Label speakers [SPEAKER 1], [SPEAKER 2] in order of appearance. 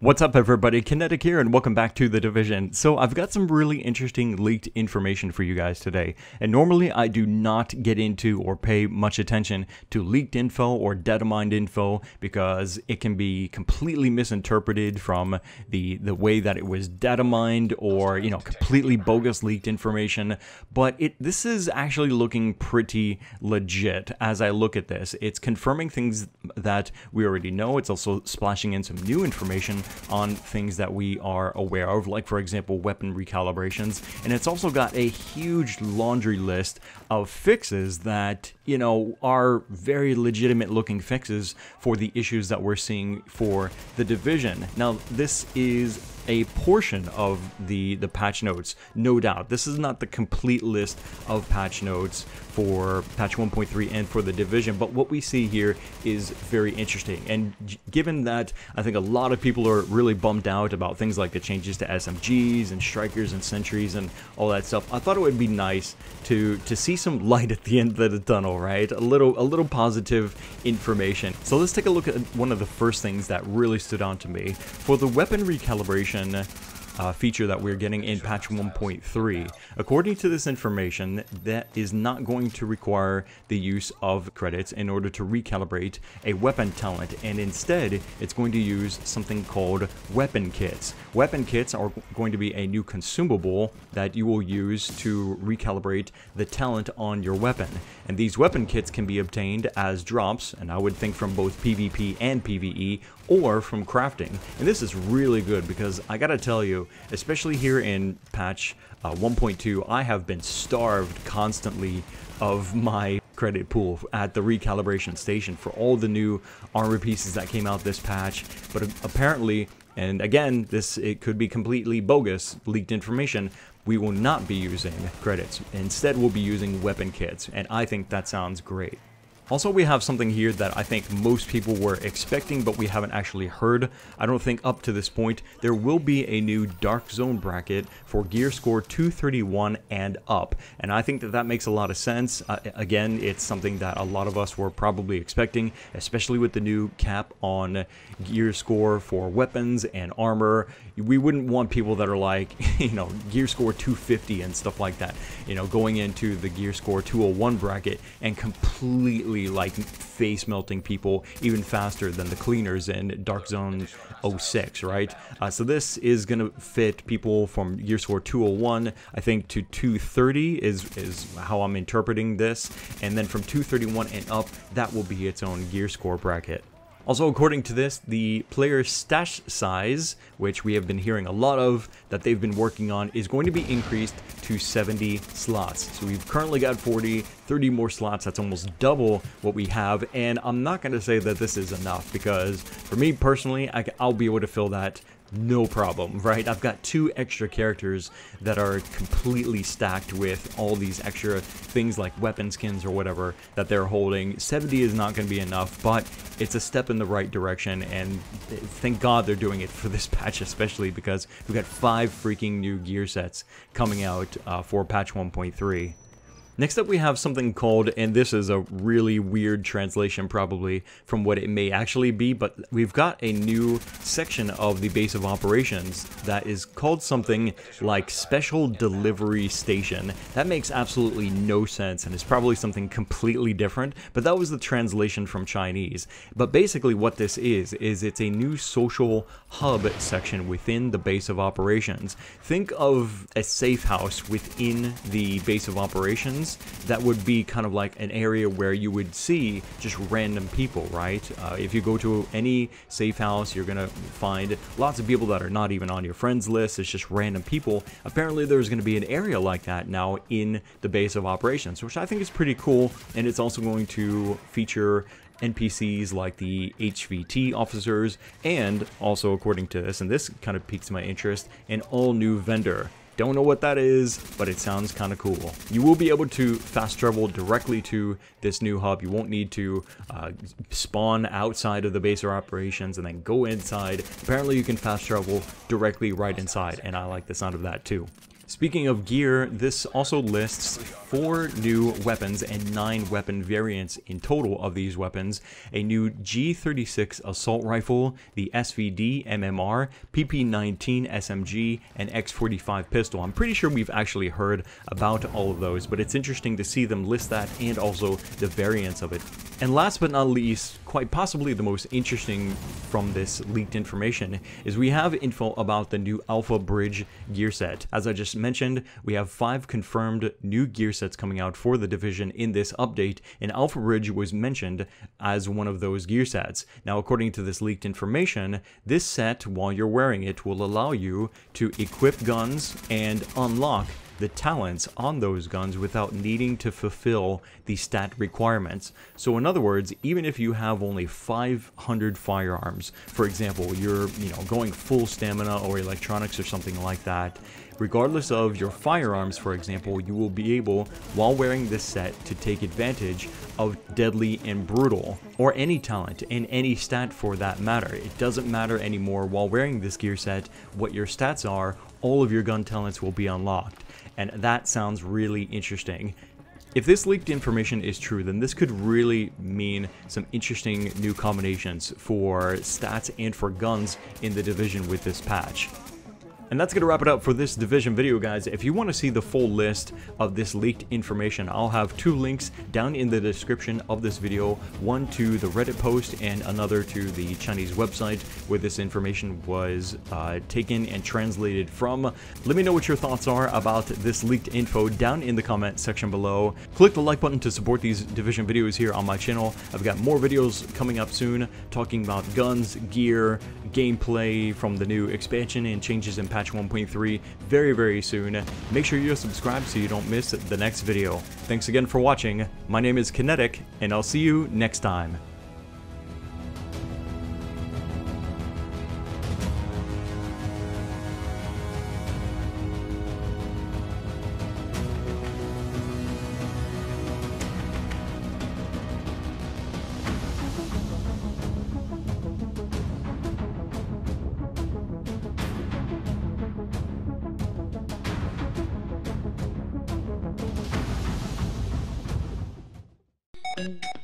[SPEAKER 1] What's up everybody, Kinetic here and welcome back to The Division. So I've got some really interesting leaked information for you guys today. And normally I do not get into or pay much attention to leaked info or data mined info because it can be completely misinterpreted from the way that it was data mined or, you know, completely bogus leaked information. But this is actually looking pretty legit as I look at this. It's confirming things that we already know. It's also splashing in some new information on things that we are aware of, like for example weapon recalibrations, and it's also got a huge laundry list of fixes that, you know, are very legitimate looking fixes for the issues that we're seeing for the Division. Now this is a portion of the patch notes, no doubt. This is not the complete list of patch notes for patch 1.3 and for the Division, but what we see here is very interesting. And given that I think a lot of people are really bummed out about things like the changes to SMGs and strikers and sentries and all that stuff, I thought it would be nice to see some light at the end of the tunnel, right? A little positive information. So let's take a look at one of the first things that really stood out to me. For the weapon recalibration feature that we're getting in patch 1.3. According to this information, that is not going to require the use of credits in order to recalibrate a weapon talent, and instead it's going to use something called weapon kits. Weapon kits are going to be a new consumable that you will use to recalibrate the talent on your weapon, and these weapon kits can be obtained as drops, and I would think from both PvP and PvE, or from crafting. And this is really good because I gotta tell you, especially here in patch 1.2, I have been starved constantly of my credit pool at the recalibration station for all the new armor pieces that came out this patch. But apparently, and again, it could be completely bogus, leaked information, we will not be using credits. Instead, we'll be using weapon kits, and I think that sounds great. Also, we have something here that I think most people were expecting, but we haven't actually heard. I don't think up to this point. There will be a new Dark Zone bracket for gear score 231 and up, and I think that makes a lot of sense. Again, it's something that a lot of us were probably expecting, especially with the new cap on gear score for weapons and armor. We wouldn't want people that are like, you know, gear score 250 and stuff like that, you know, going into the gear score 201 bracket and completely like face melting people even faster than the cleaners in Dark Zone 06, right? So this is gonna fit people from gear score 201, I think, to 230 is how I'm interpreting this, and then from 231 and up, that will be its own gear score bracket. Also, according to this, the player stash size, which we have been hearing a lot of, that they've been working on, is going to be increased to 70 slots. So we've currently got 40, 30 more slots. That's almost double what we have. And I'm not going to say that this is enough because for me personally, I'll be able to fill that no problem, right? I've got 2 extra characters that are completely stacked with all these extra things like weapon skins or whatever that they're holding. 70 is not going to be enough, but it's a step in the right direction, and thank God they're doing it for this patch, especially because we've got 5 freaking new gear sets coming out for patch 1.3. Next up we have something called, and this is a really weird translation probably from what it may actually be, but we've got a new section of the base of operations that is called something like Special Delivery Station. That makes absolutely no sense and is probably something completely different, but that was the translation from Chinese. But basically what this is it's a new social hub section within the base of operations. Think of a safe house within the base of operations. That would be kind of like an area where you would see just random people, right? If you go to any safe house, you're gonna find lots of people that are not even on your friends list. It's just random people. Apparently there's going to be an area like that now in the base of operations, which I think is pretty cool, and it's also going to feature NPCs like the HVT officers, and also, according to this, and this kind of piques my interest, an all-new vendor. Don't know what that is, but it sounds kind of cool. You will be able to fast travel directly to this new hub. You won't need to spawn outside of the base of operations and then go inside. Apparently you can fast travel directly right inside, and I like the sound of that too. Speaking of gear, this also lists 4 new weapons and 9 weapon variants in total of these weapons. A new G36 assault rifle, the SVD MMR, PP19 SMG, and X45 pistol. I'm pretty sure we've actually heard about all of those, but it's interesting to see them list that and also the variants of it. And last but not least, quite possibly the most interesting from this leaked information, is we have info about the new AlphaBridge gear set. As I just mentioned, we have 5 confirmed new gear sets coming out for the Division in this update, and AlphaBridge was mentioned as one of those gear sets. Now, according to this leaked information, this set, while you're wearing it, will allow you to equip guns and unlock the talents on those guns without needing to fulfill the stat requirements. So in other words, even if you have only 500 firearms, for example, you're going full stamina or electronics or something like that, regardless of your firearms, for example, you will be able, while wearing this set, to take advantage of deadly and brutal, or any talent, and any stat for that matter. It doesn't matter anymore while wearing this gear set what your stats are, all of your gun talents will be unlocked. And that sounds really interesting. If this leaked information is true, then this could really mean some interesting new combinations for stats and for guns in the Division with this patch. And that's going to wrap it up for this Division video, guys. If you want to see the full list of this leaked information, I'll have 2 links down in the description of this video. One to the Reddit post and another to the Chinese website where this information was taken and translated from. Let me know what your thoughts are about this leaked info down in the comment section below. Click the like button to support these Division videos here on my channel. I've got more videos coming up soon talking about guns, gear, gameplay from the new expansion and changes in patch 1.3 very soon. Make sure you're subscribed so you don't miss the next video. Thanks again for watching. My name is Kinetic, and I'll see you next time.
[SPEAKER 2] Mm-hmm.